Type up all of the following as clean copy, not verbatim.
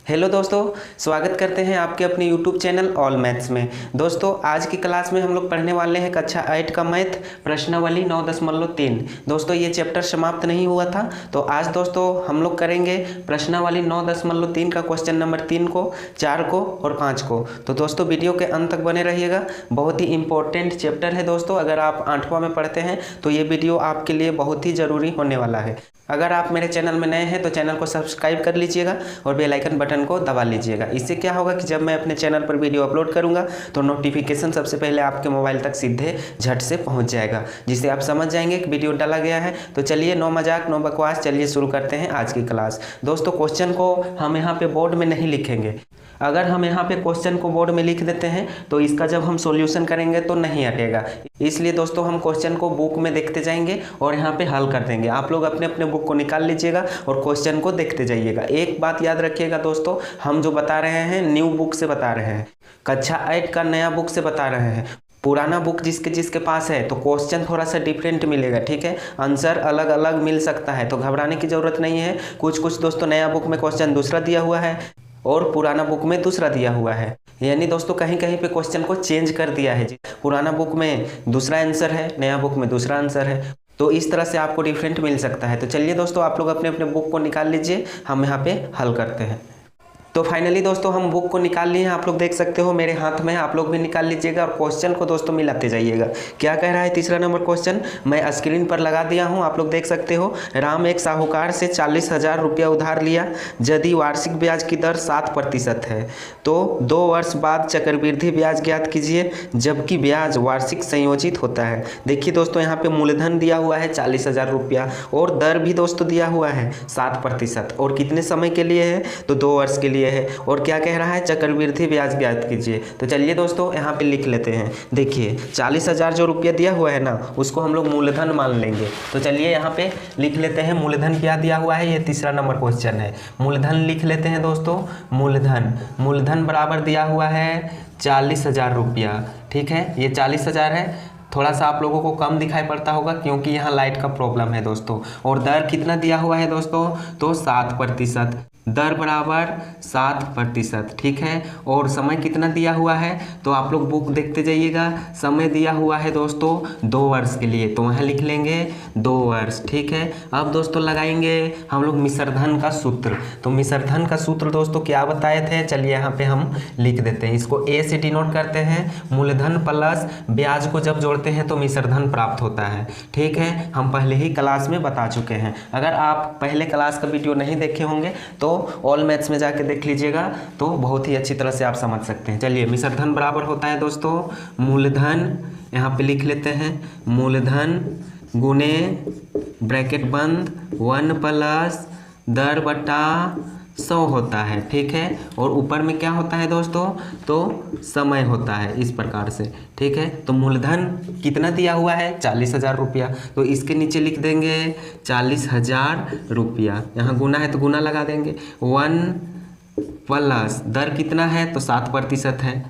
Hello दोस्तों, स्वागत करते हैं आपके अपने YouTube चैनल ऑल मैथ्स में। दोस्तों आज की क्लास में हम लोग पढ़ने वाले हैं कक्षा 8 का मैथ प्रश्नावली 9.3। दोस्तों ये चैप्टर समाप्त नहीं हुआ था, तो आज दोस्तों हम लोग करेंगे प्रश्नावली 9.3 का क्वेश्चन नंबर 3 को, 4 को और 5 को। तो दोस्तों वीडियो के अंत तक बने रहिएगा। बहुत ही इंपॉर्टेंट चैप्टर है दोस्तों। अगर आप 8वां में पढ़ते हैं तो ये वीडियो आपके लिए बहुत ही ज़रूरी होने वाला है। अगर आप मेरे चैनल में नए हैं तो चैनल को सब्सक्राइब कर लीजिएगा और बेल आइकन बटन को दबा लीजिएगा। इससे क्या होगा कि जब मैं अपने चैनल पर वीडियो अपलोड करूंगा तो नोटिफिकेशन सबसे पहले आपके मोबाइल तक सीधे झट से पहुंच जाएगा, जिससे आप समझ जाएंगे कि वीडियो डाला गया है। तो चलिए नो मजाक नो बकवास, चलिए शुरू करते हैं आज की क्लास। दोस्तों क्वेश्चन को हम यहाँ पे बोर्ड में नहीं लिखेंगे। अगर हम यहाँ पे क्वेश्चन को बोर्ड में लिख देते हैं तो इसका जब हम सॉल्यूशन करेंगे तो नहीं हटेगा। इसलिए दोस्तों हम क्वेश्चन को बुक में देखते जाएंगे और यहाँ पे हल कर देंगे। आप लोग अपने अपने बुक को निकाल लीजिएगा और क्वेश्चन को देखते जाइएगा। एक बात याद रखिएगा दोस्तों, हम जो बता रहे हैं न्यू बुक से बता रहे हैं, कक्षा 8 का नया बुक से बता रहे हैं। पुराना बुक जिसके पास है तो क्वेश्चन थोड़ा सा डिफरेंट मिलेगा, ठीक है, आंसर अलग अलग मिल सकता है, तो घबराने की ज़रूरत नहीं है। कुछ दोस्तों नया बुक में क्वेश्चन दूसरा दिया हुआ है और पुराना बुक में दूसरा दिया हुआ है, यानी दोस्तों कहीं कहीं पे क्वेश्चन को चेंज कर दिया है। पुराना बुक में दूसरा आंसर है, नया बुक में दूसरा आंसर है, तो इस तरह से आपको डिफरेंट मिल सकता है। तो चलिए दोस्तों आप लोग अपने अपने बुक को निकाल लीजिए, हम यहाँ पे हल करते हैं। तो फाइनली दोस्तों हम बुक को निकाल लिए हैं, आप लोग देख सकते हो मेरे हाथ में है, आप लोग भी निकाल लीजिएगा और क्वेश्चन को दोस्तों मिलाते जाइएगा। क्या कह रहा है तीसरा नंबर क्वेश्चन, मैं स्क्रीन पर लगा दिया हूं, आप लोग देख सकते हो। राम एक साहूकार से 40,000 रुपया उधार लिया, यदि वार्षिक ब्याज की दर 7% है तो 2 वर्ष बाद चक्रवृद्धि ब्याज ज्ञात कीजिए, जबकि ब्याज वार्षिक संयोजित होता है। देखिए दोस्तों यहाँ पे मूलधन दिया हुआ है 40,000 रुपया और दर भी दोस्तों दिया हुआ है 7% और कितने समय के लिए है तो 2 वर्ष के लिए है। और क्या कह रहा है, चक्रवृद्धि ब्याज ज्ञात कीजिए। तो चलिए दोस्तों यहाँ पे लिख लेते हैं। देखिए 40,000 जो रुपया दिया हुआ है ना, उसको हम लोग मूलधन मान लेंगे। तो चलिए यहाँ पे लिख लेते हैं मूलधन क्या दिया हुआ है, ये तीसरा नंबर क्वेश्चन है। मूलधन लिख लेते हैं दोस्तों, मूलधन बराबर दिया हुआ है 40,000 रुपया, ठीक है। ये 40,000 है, थोड़ा सा आप लोगों को कम दिखाई पड़ता होगा क्योंकि यहाँ लाइट का प्रॉब्लम है दोस्तों। और दर कितना दिया हुआ है दोस्तों, तो 7%, दर बराबर 7%, ठीक है। और समय कितना दिया हुआ है तो आप लोग बुक देखते जाइएगा। समय दिया हुआ है दोस्तों 2 वर्ष के लिए, तो वहाँ लिख लेंगे 2 वर्ष, ठीक है। अब दोस्तों लगाएंगे हम लोग मिश्रधन का सूत्र। तो मिश्रधन का सूत्र दोस्तों क्या बताए थे, चलिए यहाँ पे हम लिख देते हैं। इसको ए से डिनोट करते हैं, मूलधन प्लस ब्याज को जब जोड़ते हैं तो मिश्रधन प्राप्त होता है, ठीक है। हम पहले ही क्लास में बता चुके हैं। अगर आप पहले क्लास का वीडियो नहीं देखे होंगे तो ऑल मैथ्स में जाके देख लीजिएगा, तो बहुत ही अच्छी तरह से आप समझ सकते हैं। चलिए मिश्रधन बराबर होता है दोस्तों मूलधन, यहाँ पे लिख लेते हैं मूलधन गुने ब्रैकेट बंद 1 प्लस दर बटा 100 होता है, ठीक है। और ऊपर में क्या होता है दोस्तों, तो समय होता है, इस प्रकार से, ठीक है। तो मूलधन कितना दिया हुआ है 40,000 रुपया, तो इसके नीचे लिख देंगे 40,000 रुपया, यहाँ गुना है तो गुना लगा देंगे। 1 प्लस दर कितना है तो 7% है,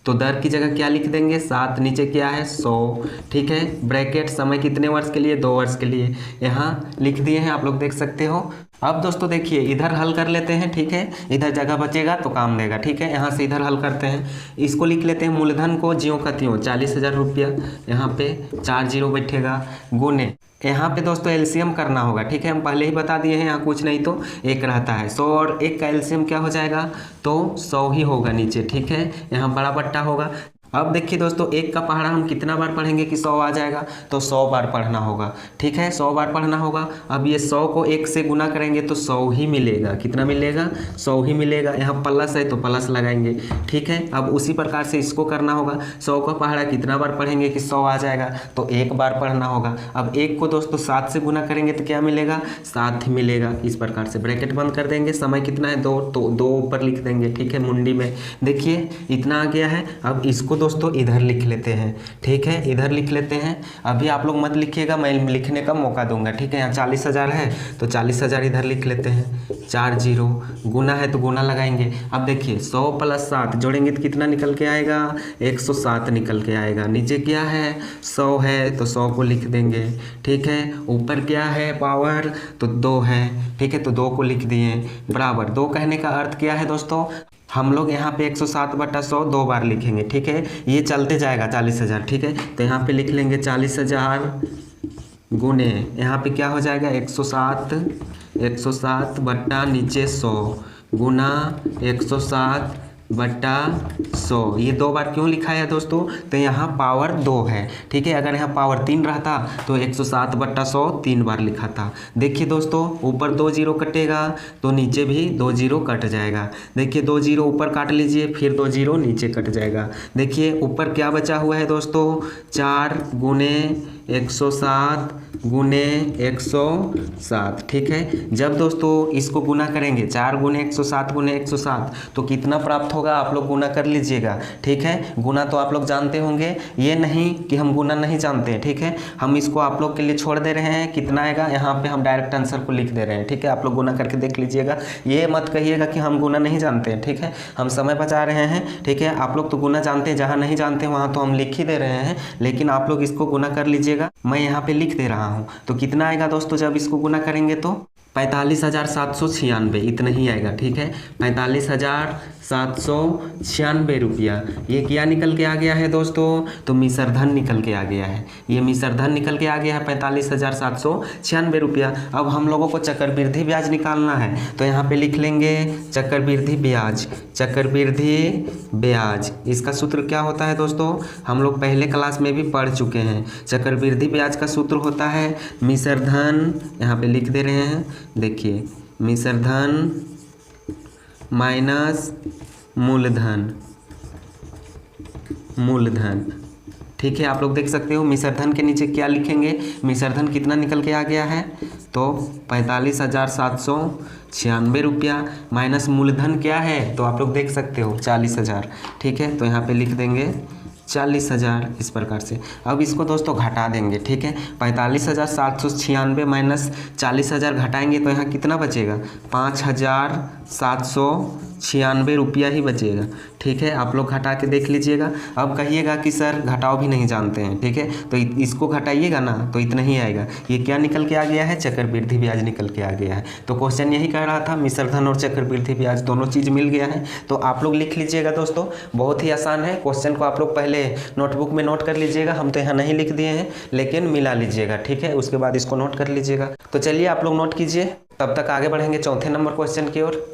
तो दर की जगह क्या लिख देंगे 7, नीचे क्या है 100, ठीक है। ब्रैकेट समय कितने वर्ष के लिए, 2 वर्ष के लिए, यहाँ लिख दिए हैं, आप लोग देख सकते हो। अब दोस्तों देखिए इधर हल कर लेते हैं, ठीक है, इधर जगह बचेगा तो काम देगा, ठीक है। यहाँ से इधर हल करते हैं, इसको लिख लेते हैं मूलधन को ज्यों का त्यों 40,000 रुपया, यहाँ पे 4 0 बैठेगा, गुने यहाँ पे दोस्तों एलसीएम करना होगा, ठीक है। हम पहले ही बता दिए हैं, यहाँ कुछ नहीं तो 1 रहता है। 100 और 1 का एलसीएम क्या हो जाएगा तो 100 ही होगा नीचे, ठीक है। यहाँ बड़ा बट्टा होगा। अब देखिए दोस्तों 1 का पहाड़ा हम कितना बार पढ़ेंगे कि 100 आ जाएगा, तो 100 बार पढ़ना होगा, ठीक है, 100 बार पढ़ना होगा। अब ये 100 को 1 से गुना करेंगे तो 100 ही मिलेगा, कितना मिलेगा 100 ही मिलेगा। यहाँ प्लस है तो प्लस लगाएंगे, ठीक है। अब उसी प्रकार से इसको करना होगा, 100 का पहाड़ा कितना बार पढ़ेंगे कि 100 आ जाएगा, तो 1 बार पढ़ना होगा। अब 1 को दोस्तों 7 से गुना करेंगे तो क्या मिलेगा 7 ही मिलेगा, इस प्रकार से। ब्रैकेट बंद कर देंगे, समय कितना है 2, तो 2 ऊपर लिख देंगे, ठीक है, मुंडी में। देखिए इतना आ गया है। अब इसको दोस्तों इधर लिख लेते हैं, ठीक है, इधर लिख लेते हैं। अभी आप लोग मत लिखिएगा, मैं लिखने का मौका दूंगा, ठीक है। यहाँ 40,000 है तो 40,000 इधर लिख लेते हैं, 4 0, गुना है तो गुना लगाएंगे। अब देखिए 100 + 7 जोड़ेंगे तो कितना निकल के आएगा, 107 निकल के आएगा। नीचे क्या है, 100 है तो 100 को लिख देंगे, ठीक है। ऊपर क्या है, पावर तो 2 है, ठीक है, तो 2 को लिख दिए, बराबर। 2 कहने का अर्थ क्या है दोस्तों, हम लोग यहाँ पे 107/100 2 बार लिखेंगे, ठीक है। ये चलते जाएगा 40,000, ठीक है। तो यहाँ पे लिख लेंगे 40,000 गुने, यहाँ पे क्या हो जाएगा 107 बट्टा नीचे 100 गुना 107/100। ये 2 बार क्यों लिखा है दोस्तों, तो यहाँ पावर 2 है, ठीक है। अगर यहाँ पावर 3 रहता तो 107/100 3 बार लिखा था। देखिए दोस्तों ऊपर 2 0 कटेगा तो नीचे भी 2 0 कट जाएगा। देखिए 2 0 ऊपर काट लीजिए, फिर 2 0 नीचे कट जाएगा। देखिए ऊपर क्या बचा हुआ है दोस्तों, 4 गुने 107 गुने 107, ठीक है। जब दोस्तों इसको गुना करेंगे 4 गुने 107 गुने 107 तो कितना प्राप्त होगा, आप लोग गुना कर लीजिएगा, ठीक है। गुना तो आप लोग जानते होंगे, ये नहीं कि हम गुना नहीं जानते, ठीक है। हम इसको आप लोग के लिए छोड़ दे रहे हैं, कितना आएगा यहाँ पे हम डायरेक्ट आंसर को लिख दे रहे हैं, ठीक है। आप लोग गुना करके देख लीजिएगा, ये मत कहिएगा कि हम गुना नहीं जानते हैं, ठीक है। हम समय बचा रहे हैं, ठीक है। आप लोग तो गुना जानते हैं, जहाँ नहीं जानते वहाँ तो हम लिख ही दे रहे हैं, लेकिन आप लोग इसको गुना कर लीजिएगा, मैं यहाँ पे लिख दे रहा हूँ। तो कितना आएगा दोस्तों जब इसको गुना करेंगे तो 45,796 इतना ही आएगा, ठीक है। 45,796 रुपया। ये क्या निकल के आ गया है दोस्तों, तो मिश्र धन निकल के आ गया है, ये मिश्र धन निकल के आ गया है 45,796 रुपया। अब हम लोगों को चक्रवृद्धि ब्याज निकालना है, तो यहाँ पे लिख लेंगे चक्रवृद्धि ब्याज। चक्रवृद्धि ब्याज इसका सूत्र क्या होता है दोस्तों, हम लोग पहले क्लास में भी पढ़ चुके हैं। चक्रवृद्धि ब्याज का सूत्र होता है मिश्र धन, यहाँ पे लिख दे रहे हैं, देखिए मिश्र धन माइनस मूलधन, मूलधन, ठीक है। आप लोग देख सकते हो मिश्र धन के नीचे क्या लिखेंगे, मिश्र धन कितना निकल के आ गया है, तो 45,796 रुपया माइनस मूलधन क्या है, तो आप लोग देख सकते हो 40,000, ठीक है। तो यहाँ पे लिख देंगे 40,000 इस प्रकार से। अब इसको दोस्तों घटा देंगे, ठीक है। 45,796 माइनस 40,000 घटाएंगे तो यहाँ कितना बचेगा, 5,796 रुपया ही बचेगा, ठीक है। आप लोग घटा के देख लीजिएगा। अब कहिएगा कि सर घटाओ भी नहीं जानते हैं, ठीक है, तो इसको घटाइएगा ना तो इतना ही आएगा। ये क्या निकल के आ गया है, चक्रवृद्धि ब्याज निकल के आ गया है। तो क्वेश्चन यही कह रहा था, मिश्र धन और चक्रवृद्धि ब्याज दोनों चीज़ मिल गया है। तो आप लोग लिख लीजिएगा दोस्तों, बहुत ही आसान है। क्वेश्चन को आप लोग पहले नोटबुक में नोट कर लीजिएगा, हम तो यहाँ नहीं लिख दिए हैं, लेकिन मिला लीजिएगा, ठीक है। उसके बाद इसको नोट कर लीजिएगा। तो चलिए आप लोग नोट कीजिए, तब तक आगे बढ़ेंगे चौथे नंबर क्वेश्चन की ओर।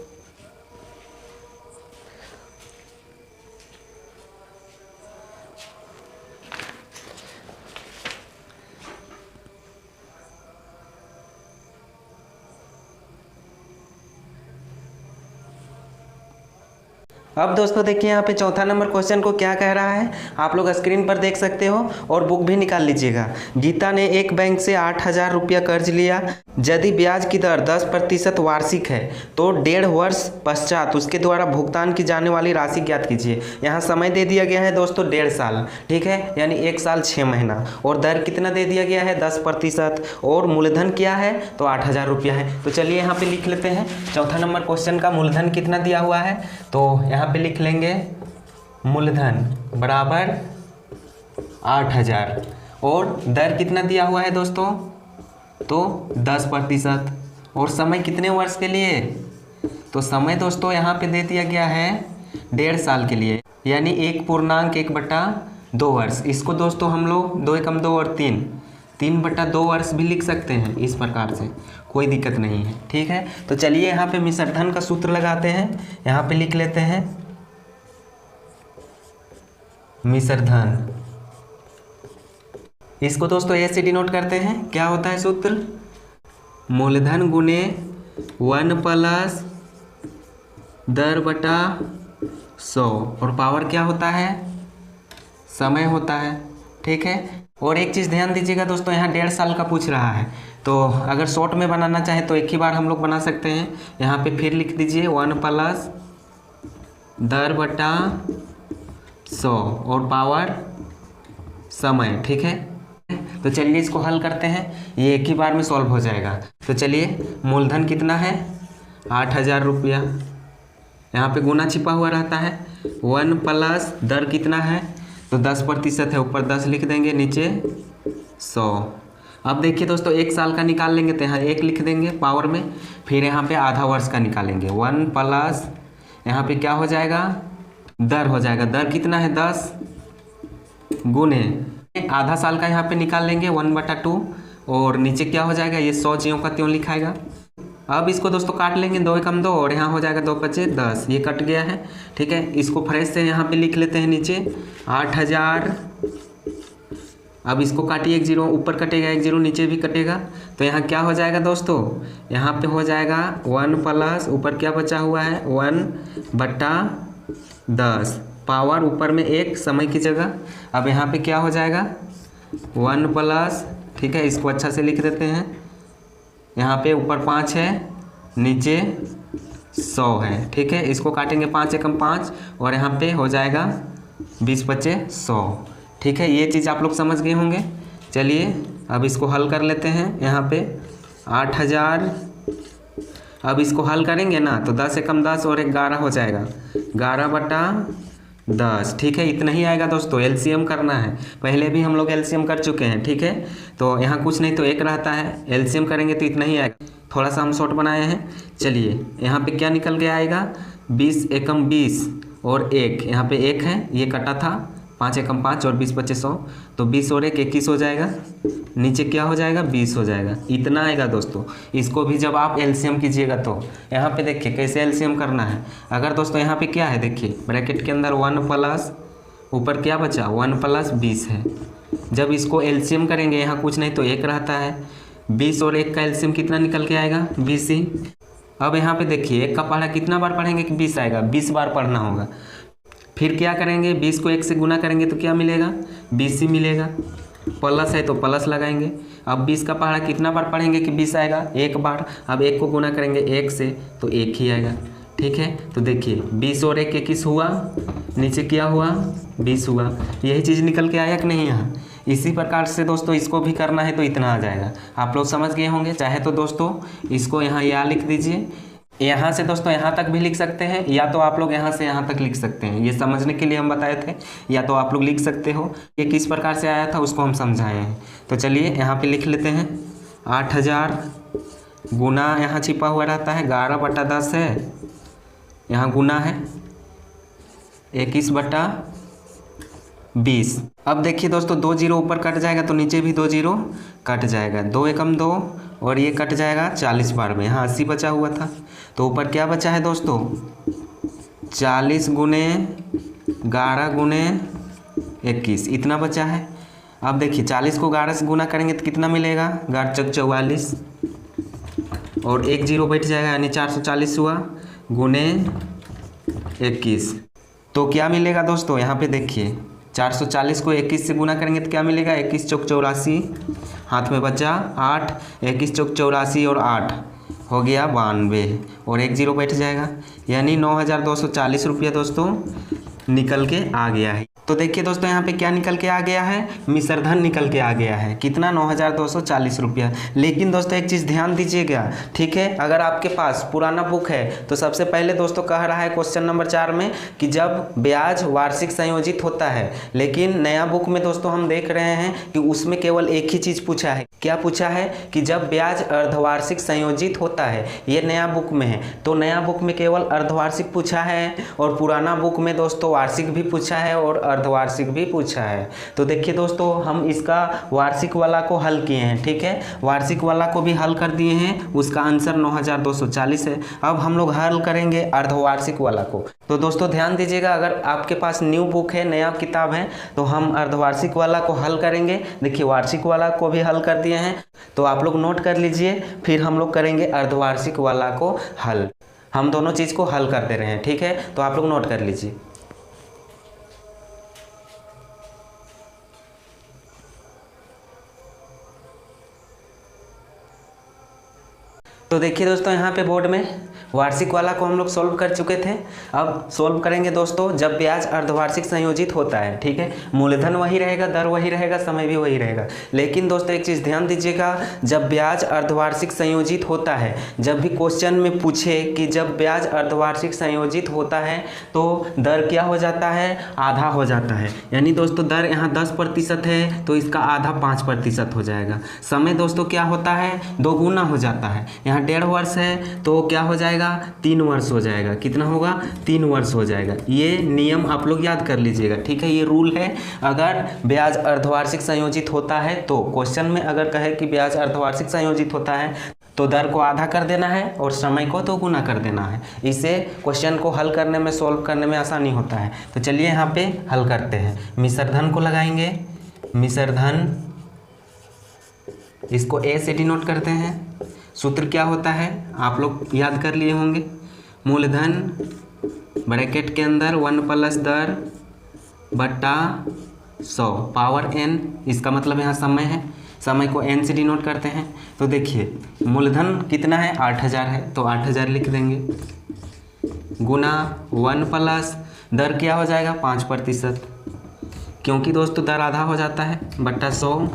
अब दोस्तों देखिए यहाँ पे चौथा नंबर क्वेश्चन को क्या कह रहा है, आप लोग स्क्रीन पर देख सकते हो और बुक भी निकाल लीजिएगा। गीता ने एक बैंक से 8,000 रुपया कर्ज लिया। यदि ब्याज की दर 10% वार्षिक है तो 1.5 वर्ष पश्चात उसके द्वारा भुगतान की जाने वाली राशि ज्ञात कीजिए। यहाँ समय दे दिया गया है दोस्तों 1.5 साल, ठीक है, यानी 1 साल 6 महीना, और दर कितना दे दिया गया है 10%, और मूलधन क्या है तो 8,000 रुपया है। तो चलिए यहाँ पे लिख लेते हैं चौथा नंबर क्वेश्चन का मूलधन कितना दिया हुआ है, तो यहाँ पे लिख लेंगे मूलधन बराबर 8,000, और दर कितना दिया हुआ है दोस्तों, तो 10%, और समय कितने वर्ष के लिए, तो समय दोस्तों यहाँ पे दे दिया गया है 1.5 साल के लिए, यानी 1.1/2 वर्ष। इसको दोस्तों हम लोग 2 एकम 2 और 3/2 वर्ष भी लिख सकते हैं, इस प्रकार से कोई दिक्कत नहीं है, ठीक है। तो चलिए यहाँ पे मिश्र धन का सूत्र लगाते हैं, यहाँ पे लिख लेते हैं मिश्र धन। इसको दोस्तों ऐसे डिनोट करते हैं, क्या होता है सूत्र, मूलधन गुने 1 प्लस दर बटा 100, और पावर क्या होता है, समय होता है, ठीक है। और एक चीज़ ध्यान दीजिएगा दोस्तों, यहाँ 1.5 साल का पूछ रहा है, तो अगर शॉर्ट में बनाना चाहे तो एक ही बार हम लोग बना सकते हैं। यहाँ पे फिर लिख दीजिए 1 प्लस दर बटा 100 और पावर समय। ठीक है, तो चलिए इसको हल करते हैं, ये एक ही बार में सॉल्व हो जाएगा। तो चलिए, मूलधन कितना है 8,000 रुपया, यहाँ पे गुना छिपा हुआ रहता है। 1 प्लस दर कितना है, तो 10% है, ऊपर 10 लिख देंगे, नीचे 100। अब देखिए दोस्तों, 1 साल का निकाल लेंगे तो यहाँ 1 लिख देंगे पावर में, फिर यहाँ पे आधा वर्ष का निकालेंगे। 1 प्लस यहाँ पे क्या हो जाएगा, दर हो जाएगा, दर कितना है 10 गुने आधा साल का यहाँ पे निकाल लेंगे 1/2, और नीचे क्या हो जाएगा, ये 100 ज्यों का त्यों लिखाएगा। अब इसको दोस्तों काट लेंगे, 2 एकम 2 और यहाँ हो जाएगा 2 पचे 10, ये कट गया है। ठीक है, इसको फ्रेश से यहाँ पे लिख लेते हैं नीचे 8,000। अब इसको काटिए, 1 0 ऊपर कटेगा, 1 0 नीचे भी कटेगा, तो यहाँ क्या हो जाएगा दोस्तों, यहाँ पे हो जाएगा 1 प्लस ऊपर क्या बचा हुआ है 1/10 पावर ऊपर में 1 समय की जगह। अब यहाँ पे क्या हो जाएगा 1 प्लस, ठीक है, इसको अच्छा से लिख देते हैं, यहाँ पे ऊपर 5 है, नीचे 100 है। ठीक है, इसको काटेंगे 5 एकम 5 और यहाँ पे हो जाएगा 20 पचे 100। ठीक है, ये चीज़ आप लोग समझ गए होंगे। चलिए अब इसको हल कर लेते हैं। यहाँ पे 8,000, अब इसको हल करेंगे ना तो 10 एकम 10 और 11 हो जाएगा, 11/10। ठीक है, इतना ही आएगा दोस्तों, एलसीएम करना है, पहले भी हम लोग एलसीएम कर चुके हैं। ठीक है, तो यहाँ कुछ नहीं तो 1 रहता है, एलसीएम करेंगे तो इतना ही आएगा, थोड़ा सा हम शॉर्ट बनाए हैं। चलिए यहाँ पे क्या निकल के आएगा, 20 एकम 20 और 1, यहाँ पे 1 है, ये कटा था, 5 एकम 5 और 20 पचे 100, तो 20 और 1 21 हो जाएगा, नीचे क्या हो जाएगा 20 हो जाएगा, इतना आएगा दोस्तों। इसको भी जब आप एलसीएम कीजिएगा तो यहाँ पे देखिए कैसे एलसीएम करना है। अगर दोस्तों यहाँ पे क्या है, देखिए ब्रैकेट के अंदर 1 प्लस ऊपर क्या बचा 1 प्लस 20 है, जब इसको एलसीएम करेंगे यहाँ कुछ नहीं तो 1 रहता है, 20 और 1 का एलसीएम कितना निकल के आएगा 20 ही। अब यहाँ पे देखिए 1 का पढ़ा कितना बार पढ़ेंगे कि 20 आएगा, 20 बार पढ़ना होगा। फिर क्या करेंगे, 20 को 1 से गुना करेंगे तो क्या मिलेगा 20 ही मिलेगा, प्लस है तो प्लस लगाएंगे। अब 20 का पहाड़ा कितना बार पढ़ेंगे कि 20 आएगा 1 बार, अब 1 को गुना करेंगे 1 से तो 1 ही आएगा। ठीक है, तो देखिए 20 और 1 21 हुआ, नीचे क्या हुआ 20 हुआ, यही चीज़ निकल के आया कि नहीं यहाँ। इसी प्रकार से दोस्तों इसको भी करना है तो इतना आ जाएगा, आप लोग समझ गए होंगे। चाहे तो दोस्तों इसको यहाँ या लिख दीजिए, यहाँ से दोस्तों यहाँ तक भी लिख सकते हैं, या तो आप लोग यहाँ से यहाँ तक लिख सकते हैं, ये समझने के लिए हम बताए थे, या तो आप लोग लिख सकते हो। ये किस प्रकार से आया था उसको हम समझाए हैं। तो चलिए यहाँ पे लिख लेते हैं 8,000 गुना, यहाँ छिपा हुआ रहता है 11/10 है, यहाँ गुना है 21/20। अब देखिए दोस्तों 2 0 ऊपर कट जाएगा तो नीचे भी 2 0 कट जाएगा, 2 एकम 2 और ये कट जाएगा 40 बार में, यहाँ 80 बचा हुआ था, तो ऊपर क्या बचा है दोस्तों 40 गुने 11 गुने 21, इतना बचा है। अब देखिए 40 को 11 से गुना करेंगे तो कितना मिलेगा 11 चौक 44 और 1 0 बैठ जाएगा, यानी 440 हुआ गुने 21, तो क्या मिलेगा दोस्तों यहाँ पे देखिए 440 को 21 से गुना करेंगे तो क्या मिलेगा 21 चौक 84, हाथ में बचा 8, 21 चौक 84 और 8 हो गया 92 और 1 0 बैठ जाएगा, यानी 9,240 रुपया दोस्तों निकल के आ गया है। तो देखिए दोस्तों यहाँ पे क्या निकल के आ गया है, मिश्रधन निकल के आ गया है, कितना 9,240 रुपया। लेकिन दोस्तों एक चीज़ ध्यान दीजिएगा, ठीक है, अगर आपके पास पुराना बुक है तो सबसे पहले दोस्तों कह रहा है क्वेश्चन नंबर 4 में कि जब ब्याज वार्षिक संयोजित होता है, लेकिन नया बुक में दोस्तों हम देख रहे हैं कि उसमें केवल एक ही चीज़ पूछा है। क्या पूछा है कि जब ब्याज अर्धवार्षिक संयोजित होता है, ये नया बुक में है, तो नया बुक में केवल अर्धवार्षिक पूछा है और पुराना बुक में दोस्तों वार्षिक भी पूछा है और अर्धवार्षिक भी पूछा है। तो देखिए दोस्तों हम इसका वार्षिक वाला को हल किए हैं, ठीक है, वार्षिक वाला को भी हल कर दिए हैं, उसका आंसर 9,240 है। अब हम लोग हल करेंगे अर्धवार्षिक वाला को। तो दोस्तों ध्यान दीजिएगा, अगर आपके पास न्यू बुक है, नया किताब है, तो हम अर्धवार्षिक वाला को हल करेंगे। देखिए वार्षिक वाला को भी हल कर दिए हैं, तो आप लोग नोट कर लीजिए, फिर हम लोग करेंगे अर्धवार्षिक वाला को हल। हम दोनों चीज़ को हल कर दे रहे हैं, ठीक है, तो आप लोग नोट कर लीजिए। तो देखिए दोस्तों यहाँ पे बोर्ड में वार्षिक वाला को हम लोग सॉल्व कर चुके थे। अब सॉल्व करेंगे दोस्तों जब ब्याज अर्धवार्षिक संयोजित होता है, ठीक है। मूलधन वही रहेगा, दर वही रहेगा, समय भी वही रहेगा। लेकिन दोस्तों एक चीज़ ध्यान दीजिएगा, जब ब्याज अर्धवार्षिक संयोजित होता है, जब भी क्वेश्चन में पूछे कि जब ब्याज अर्धवार्षिक संयोजित होता है तो दर क्या हो जाता है, आधा हो जाता है। यानी दोस्तों दर यहाँ 10% है तो इसका आधा 5% हो जाएगा। समय दोस्तों क्या होता है, 2 गुना हो जाता है। यहाँ 1.5 वर्ष है तो क्या हो जाएगा, 3 वर्ष हो जाएगा। कितना होगा, 3 वर्ष हो जाएगा। ये नियम आप लोग याद कर लीजिएगा, ठीक है। ये रूल है, अगर ब्याज अर्धवार्षिक संयोजित होता है तो क्वेश्चन में अगर कहे कि ब्याज अर्धवार्षिक संयोजित होता है तो दर को आधा कर देना है और समय को 2 गुना कर देना है। इससे क्वेश्चन को हल करने में, सॉल्व करने में आसानी होता है। तो चलिए यहाँ पे हल करते हैं। मिश्रधन को लगाएंगे, मिश्रधन, इसको ए से डिनोट करते हैं। सूत्र क्या होता है आप लोग याद कर लिए होंगे, मूलधन ब्रैकेट के अंदर 1 प्लस दर बटा 100 पावर n, इसका मतलब यहाँ समय है, समय को n से डिनोट करते हैं। तो देखिए मूलधन कितना है, 8000 है तो 8000 लिख देंगे, गुना 1 प्लस दर क्या हो जाएगा 5%, क्योंकि दोस्तों दर आधा हो जाता है, बटा 100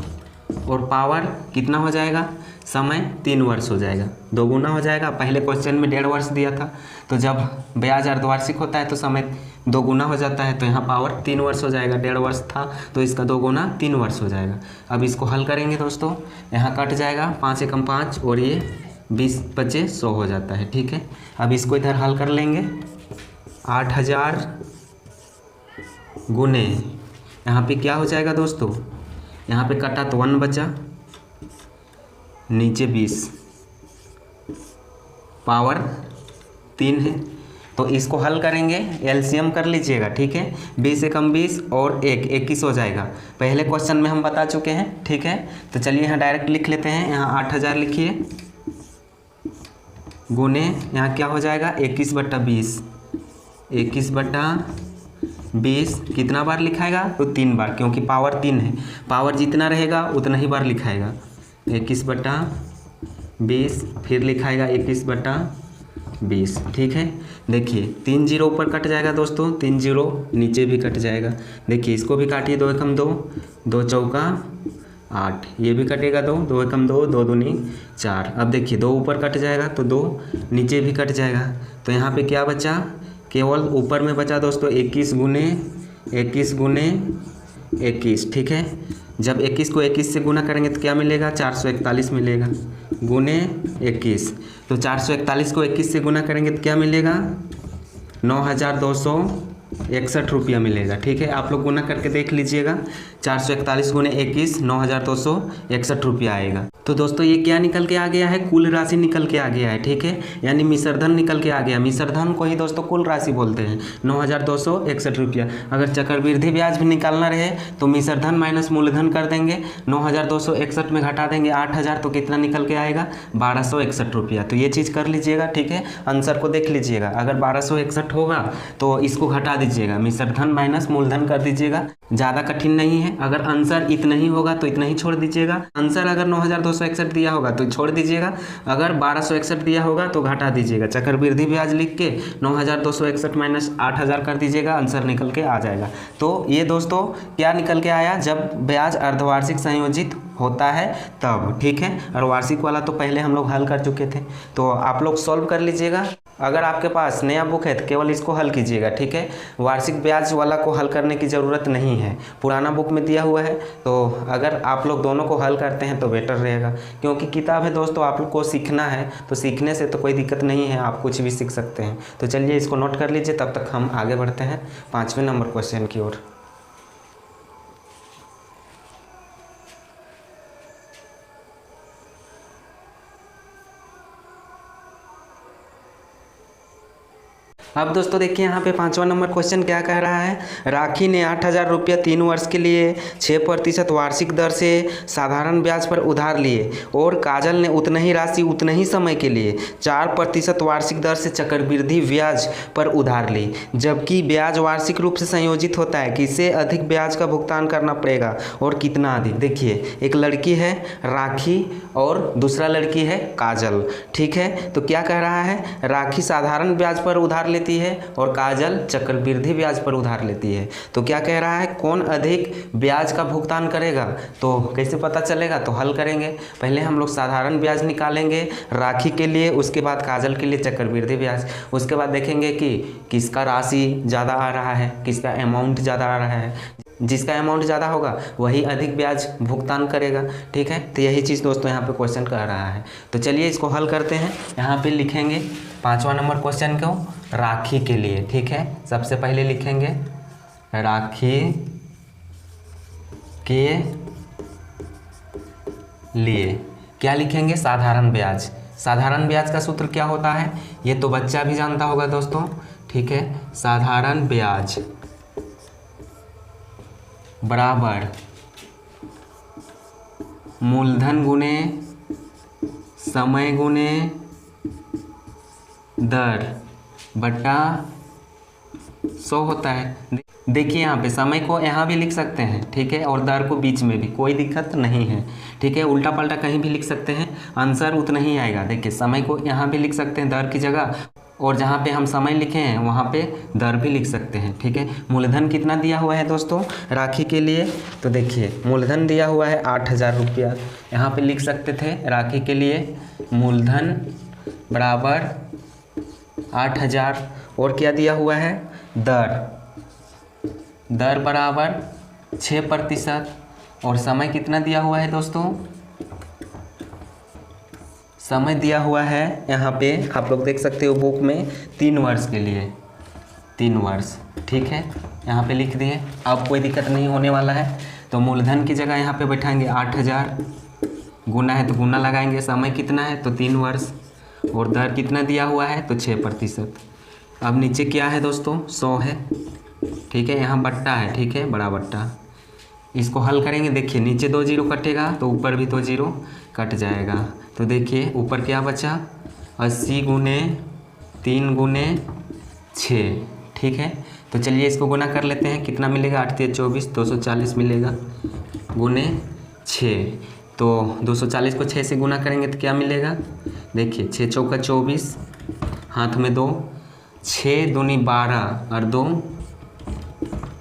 और पावर कितना हो जाएगा, समय 3 वर्ष हो जाएगा, 2 गुना हो जाएगा। पहले क्वेश्चन में 1.5 वर्ष दिया था, तो जब ब्याज अर्धवार्षिक होता है तो समय 2 गुना हो जाता है, तो यहाँ पावर 3 वर्ष हो जाएगा। 1.5 वर्ष था तो इसका 2 गुना 3 वर्ष हो जाएगा। अब इसको हल करेंगे दोस्तों, यहाँ कट जाएगा 5 एकम 5 और ये 20 बचे 100 हो जाता है, ठीक है। अब इसको इधर हल कर लेंगे, 8000 गुने, यहाँ पे क्या हो जाएगा दोस्तों, यहाँ पे कटा तो 1 बचा, नीचे 20, पावर 3 है। तो इसको हल करेंगे, एलसीएम कर लीजिएगा, ठीक है। 20 एकम 20 और 1 21 हो जाएगा। पहले क्वेश्चन में हम बता चुके हैं, ठीक है। तो चलिए यहाँ डायरेक्ट लिख लेते हैं, यहाँ 8000 लिखिए, गुने यहाँ क्या हो जाएगा 21 बटा 20, 21 बटा 20 कितना बार लिखाएगा, तो 3 बार, क्योंकि पावर 3 है। पावर जितना रहेगा उतना ही बार लिखाएगा। 21 बटा 20 फिर लिखाएगा 21 बटा 20, ठीक है। देखिए 3 जीरो ऊपर कट जाएगा दोस्तों, 3 जीरो नीचे भी कट जाएगा। देखिए इसको भी काटिए, 2 एकम 2, 2 चौका 8, ये भी कटेगा 2, 2 एकम 2, 2 दूनी 4। अब देखिए 2 ऊपर कट जाएगा तो 2 नीचे भी कट जाएगा। तो यहाँ पे क्या बचा, केवल ऊपर में बचा दोस्तों 21 गुने 21, ठीक है। जब 21 को 21 से गुना करेंगे तो क्या मिलेगा, 441 मिलेगा, गुने 21। तो 441 को 21 से गुना करेंगे तो क्या मिलेगा, 9261 रुपया मिलेगा, ठीक है। आप लोग गुना करके देख लीजिएगा, 441 गुने 21 9261 रुपया आएगा। तो दोस्तों ये क्या निकल के आ गया है, कुल राशि निकल के आ गया है, ठीक है। यानी मिश्रधन निकल के आ गया। मिश्रधन को ही दोस्तों कुल राशि बोलते हैं, 9261 रुपया। अगर चक्रवृद्धि ब्याज भी निकालना रहे तो मिश्रधन माइनस मूलधन कर देंगे, 9261 में घटा देंगे 8000 तो कितना निकल के आएगा, 1261 रुपया। तो ये चीज़ कर लीजिएगा, ठीक है। आंसर को देख लीजिएगा, अगर 1261 होगा तो इसको घटा दीजिएगा, मिश्रधन माइनस मूलधन कर दीजिएगा, ज़्यादा कठिन नहीं है। अगर आंसर इतना ही होगा तो इतना ही छोड़ दीजिएगा। आंसर अगर 9261 दिया होगा तो छोड़ दीजिएगा, अगर 1261 दिया होगा तो घटा दीजिएगा। चक्रवृद्धि ब्याज लिख के 9261 माइनस 8000 कर दीजिएगा, आंसर निकल के आ जाएगा। तो ये दोस्तों क्या निकल के आया, जब ब्याज अर्धवार्षिक संयोजित होता है तब, ठीक है। और वार्षिक वाला तो पहले हम लोग हल कर चुके थे, तो आप लोग सॉल्व कर लीजिएगा। अगर आपके पास नया बुक है तो केवल इसको हल कीजिएगा, ठीक है। वार्षिक ब्याज वाला को हल करने की ज़रूरत नहीं है, पुराना बुक में दिया हुआ है। तो अगर आप लोग दोनों को हल करते हैं तो बेटर रहेगा, क्योंकि किताब है दोस्तों, आप लोग को सीखना है तो सीखने से तो कोई दिक्कत नहीं है, आप कुछ भी सीख सकते हैं। तो चलिए इसको नोट कर लीजिए, तब तक हम आगे बढ़ते हैं 5वें नंबर क्वेश्चन की ओर। अब दोस्तों देखिए यहाँ पे 5वां नंबर क्वेश्चन क्या कह रहा है। राखी ने 8,000 रुपया 3 वर्ष के लिए 6% वार्षिक दर से साधारण ब्याज पर उधार लिए और काजल ने उतना ही राशि उतने ही समय के लिए 4% वार्षिक दर से चक्रवृद्धि ब्याज पर उधार ली, जबकि ब्याज वार्षिक रूप से संयोजित होता है। किसे अधिक ब्याज का भुगतान करना पड़ेगा और कितना अधिक। देखिए एक लड़की है राखी और दूसरा लड़की है काजल, ठीक है। तो क्या कह रहा है, राखी साधारण ब्याज पर उधार लेती है और काजल चक्रवृद्धि ब्याज पर उधार लेती है। तो क्या कह रहा है, कौन अधिक ब्याज का भुगतान करेगा। तो कैसे पता चलेगा, तो हल करेंगे। पहले हम लोग साधारण ब्याज निकालेंगे राखी के लिए, उसके बाद काजल के लिए चक्रवृद्धि ब्याज, उसके बाद देखेंगे कि किसका राशि ज़्यादा आ रहा है, किसका अमाउंट ज़्यादा आ रहा है। जिसका अमाउंट ज़्यादा होगा वही अधिक ब्याज भुगतान करेगा, ठीक है। तो यही चीज़ दोस्तों यहाँ पे क्वेश्चन कर रहा है। तो चलिए इसको हल करते हैं। यहाँ पे लिखेंगे 5वां नंबर क्वेश्चन को राखी के लिए, ठीक है। सबसे पहले लिखेंगे राखी के लिए क्या लिखेंगे, साधारण ब्याज। साधारण ब्याज का सूत्र क्या होता है, ये तो बच्चा भी जानता होगा दोस्तों, ठीक है। साधारण ब्याज बराबर मूलधन गुने समय गुने दर बटा 100 होता है। देखिए यहाँ पे समय को यहाँ भी लिख सकते हैं, ठीक है, और दर को बीच में भी, कोई दिक्कत नहीं है, ठीक है। उल्टा पल्टा कहीं भी लिख सकते हैं, आंसर उतना ही आएगा। देखिए समय को यहाँ भी लिख सकते हैं दर की जगह, और जहाँ पे हम समय लिखे हैं वहाँ पे दर भी लिख सकते हैं, ठीक है। मूलधन कितना दिया हुआ है दोस्तों राखी के लिए, तो देखिए मूलधन दिया हुआ है 8,000 रुपया। यहाँ पे लिख सकते थे राखी के लिए मूलधन बराबर 8,000, और क्या दिया हुआ है, दर बराबर 6%, और समय कितना दिया हुआ है दोस्तों, समय दिया हुआ है यहाँ पे आप लोग देख सकते हो बुक में 3 वर्ष के लिए, 3 वर्ष, ठीक है। यहाँ पे लिख दिए, अब कोई दिक्कत नहीं होने वाला है। तो मूलधन की जगह यहाँ पे बैठाएंगे 8,000, गुना है तो गुना लगाएंगे, समय कितना है तो 3 वर्ष, और दर कितना दिया हुआ है तो 6%। अब नीचे क्या है दोस्तों, 100 है, ठीक है। यहाँ बट्टा है, ठीक है, बड़ा बट्टा। इसको हल करेंगे, देखिए नीचे 2 जीरो कटेगा तो ऊपर भी 2 जीरो कट जाएगा। तो देखिए ऊपर क्या बचा, 80 गुने 3 गुने 6, ठीक है। तो चलिए इसको गुना कर लेते हैं, कितना मिलेगा, 8 × 24 240 मिलेगा गुने 6। तो 240 को 6 से गुना करेंगे तो क्या मिलेगा, देखिए 6 चौका 24, हाथ में 2, 6 दूनी 12 और 2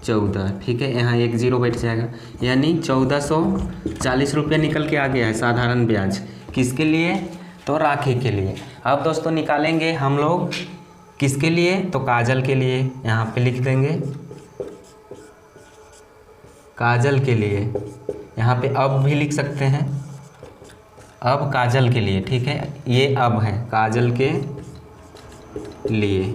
14, ठीक है। यहाँ 1 जीरो बैठ जाएगा, यानी 1440 रुपया निकल के आ गया है साधारण ब्याज। किसके लिए, तो राखी के लिए। अब दोस्तों निकालेंगे हम लोग किसके लिए, तो काजल के लिए। यहाँ पे लिख देंगे काजल के लिए, यहाँ पे अब भी लिख सकते हैं, अब काजल के लिए, ठीक है। ये अब है काजल के लिए।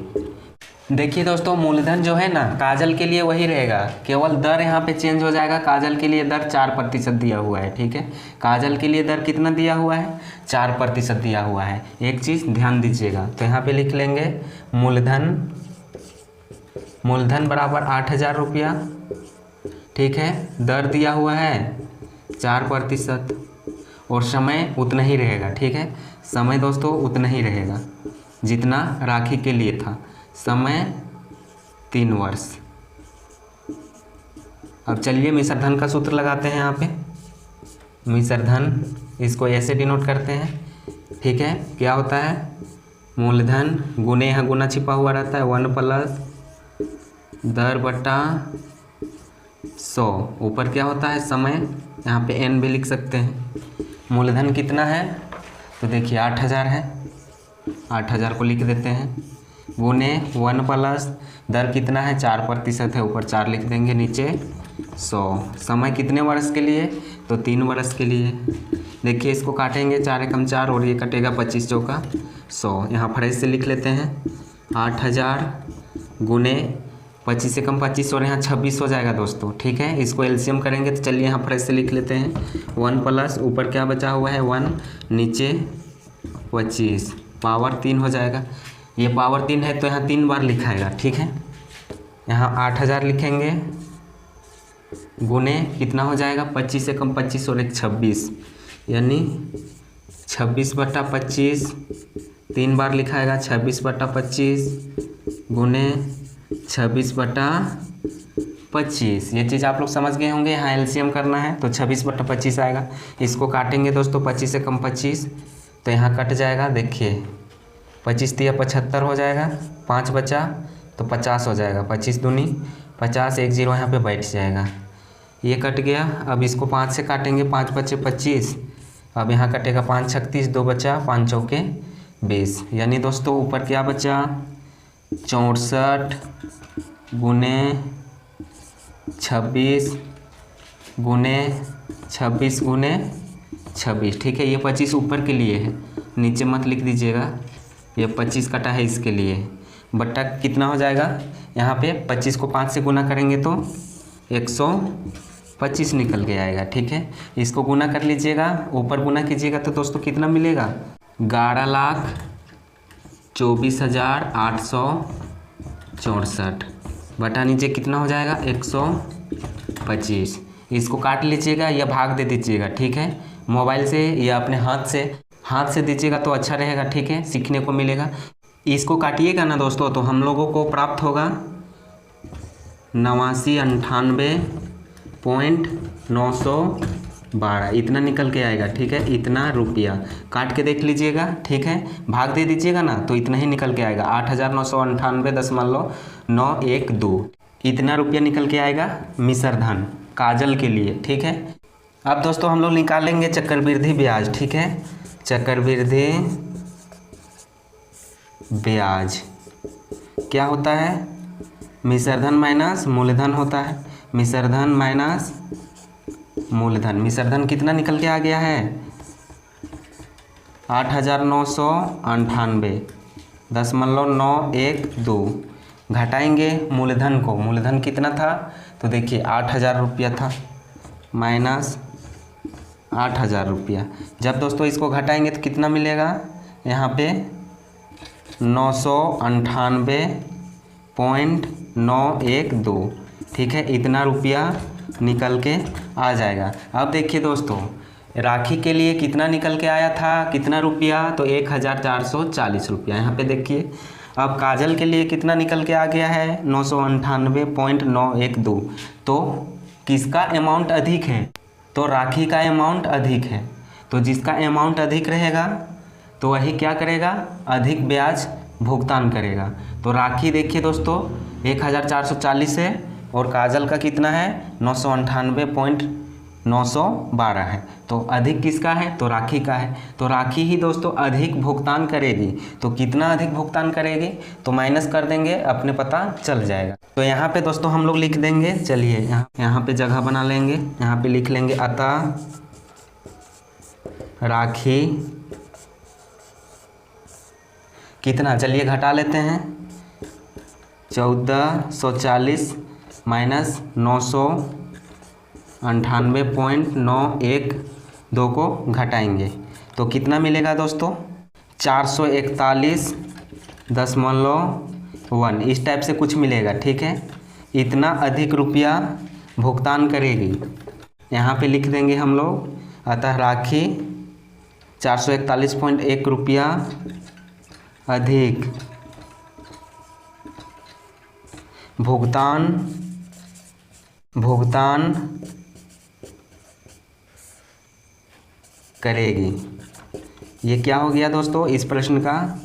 देखिए दोस्तों मूलधन जो है ना काजल के लिए वही रहेगा, केवल दर यहाँ पे चेंज हो जाएगा। काजल के लिए दर 4% दिया हुआ है, ठीक है। काजल के लिए दर कितना दिया हुआ है, 4% दिया हुआ है। एक चीज़ ध्यान दीजिएगा, तो यहाँ पे लिख लेंगे मूलधन बराबर 8,000 रुपया, ठीक है। दर दिया हुआ है 4%, और समय उतना ही रहेगा, ठीक है। समय दोस्तों उतना ही रहेगा जितना राखी के लिए था, समय 3 वर्ष। अब चलिए मिश्र धन का सूत्र लगाते हैं। यहाँ पे मिश्र धन, इसको ऐसे डिनोट करते हैं, ठीक है। क्या होता है, मूलधन गुने, यहाँ गुना छिपा हुआ रहता है, 1 प्लस दर बटा 100, ऊपर क्या होता है समय, यहाँ पे n भी लिख सकते हैं। मूलधन कितना है, तो देखिए 8,000 है, 8,000 को लिख देते हैं, गुने 1 प्लस दर कितना है 4% है, ऊपर 4 लिख देंगे, नीचे 100। समय कितने वर्ष के लिए, तो 3 वर्ष के लिए। देखिए इसको काटेंगे, 4 एकम 4 और ये कटेगा 25 चौका 100। यहाँ फ्रेश से लिख लेते हैं 8,000 गुने 25 एकम 25 और यहाँ 26 हो जाएगा दोस्तों, ठीक है। इसको एलसीएम करेंगे तो चलिए यहाँ फ्रेश से लिख लेते हैं 1 प्लस ऊपर क्या बचा हुआ है 1, नीचे 25, पावर 3 हो जाएगा। ये पावर 3 है तो यहाँ 3 बार लिखाएगा, ठीक है। यहाँ 8000 लिखेंगे, गुने कितना हो जाएगा 25 से कम 25 और 1 26, यानी 26/25 3 बार लिखाएगा 26/25 गुने 26/25। ये चीज़ आप लोग समझ गए होंगे। यहाँ एलसीएम करना है तो 26/25 आएगा। इसको काटेंगे दोस्तों 25 से कम 25 तो यहाँ कट जाएगा। देखिए 25 तिया 75 हो जाएगा, 5 बचा तो 50 हो जाएगा, 25 दूनी 50, 1 0 यहाँ पे बैठ जाएगा। ये कट गया। अब इसको 5 से काटेंगे, 5 बचे 25, अब यहाँ कटेगा 5 36, 2 बचा, 5 चौके 20, यानी दोस्तों ऊपर क्या बचा 64 गुने 26 गुने 26 गुने 26, ठीक है। ये 25 ऊपर के लिए है, नीचे मत लिख दीजिएगा। ये 25 कटा है इसके लिए, बट्टा कितना हो जाएगा यहाँ पे 25 को 5 से गुना करेंगे तो 125 निकल के आएगा, ठीक है। इसको गुना कर लीजिएगा, ऊपर गुना कीजिएगा तो दोस्तों कितना मिलेगा 11,24,864 बटा नीचे कितना हो जाएगा 125। इसको काट लीजिएगा या भाग दे दीजिएगा, ठीक है। मोबाइल से या अपने हाथ से दीजिएगा तो अच्छा रहेगा, ठीक है, सीखने को मिलेगा। इसको काटिएगा ना दोस्तों तो हम लोगों को प्राप्त होगा 89,98.912, इतना निकल के आएगा, ठीक है। इतना रुपया काट के देख लीजिएगा, ठीक है, भाग दे दीजिएगा ना तो इतना ही निकल के आएगा 8,998.912, इतना रुपया निकल के आएगा मिश्र धन काजल के लिए, ठीक है। अब दोस्तों हम लोग निकालेंगे चक्रवृद्धि ब्याज, ठीक है। चक्रवृद्धि ब्याज क्या होता है मिश्र धन माइनस मूलधन होता है। मिश्र धन माइनस मूलधन, मिश्र धन कितना निकल के आ गया है 8,998.912, घटाएंगे मूलधन को, मूलधन कितना था तो देखिए 8,000 रुपया था माइनस 8,000 रुपया। जब दोस्तों इसको घटाएंगे तो कितना मिलेगा यहाँ पे 998.912, ठीक है, इतना रुपया निकल के आ जाएगा। अब देखिए दोस्तों राखी के लिए कितना निकल के आया था, कितना रुपया तो 1,440 रुपया, यहाँ पे देखिए। अब काजल के लिए कितना निकल के आ गया है 998.912, तो किसका अमाउंट अधिक है तो राखी का अमाउंट अधिक है। तो जिसका अमाउंट अधिक रहेगा तो वही क्या करेगा अधिक ब्याज भुगतान करेगा। तो राखी देखिए दोस्तों 1,440 है और काजल का कितना है 998.912 है, तो अधिक किसका है तो राखी का है। तो राखी ही दोस्तों अधिक भुगतान करेगी। तो कितना अधिक भुगतान करेगी तो माइनस कर देंगे, अपने पता चल जाएगा। तो यहाँ पे दोस्तों हम लोग लिख देंगे, चलिए यहाँ पे जगह बना लेंगे, यहाँ पे लिख लेंगे अतः राखी कितना, चलिए घटा लेते हैं 1440 माइनस 998.912 को घटाएंगे तो कितना मिलेगा दोस्तों 441.1, इस टाइप से कुछ मिलेगा, ठीक है। इतना अधिक रुपया भुगतान करेगी, यहाँ पे लिख देंगे हम लोग अतः राखी 441.1 रुपया अधिक भुगतान करेगी। ये क्या हो गया दोस्तों इस प्रश्न का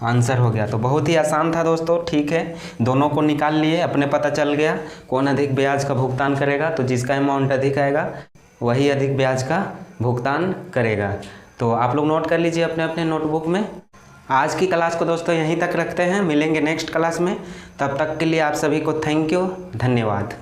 आंसर हो गया। तो बहुत ही आसान था दोस्तों, ठीक है, दोनों को निकाल लिए, अपने पता चल गया कौन अधिक ब्याज का भुगतान करेगा। तो जिसका अमाउंट अधिक आएगा वही अधिक ब्याज का भुगतान करेगा। तो आप लोग नोट कर लीजिए अपने अपने नोटबुक में। आज की क्लास को दोस्तों यहीं तक रखते हैं, मिलेंगे नेक्स्ट क्लास में। तब तक के लिए आप सभी को थैंक यू, धन्यवाद।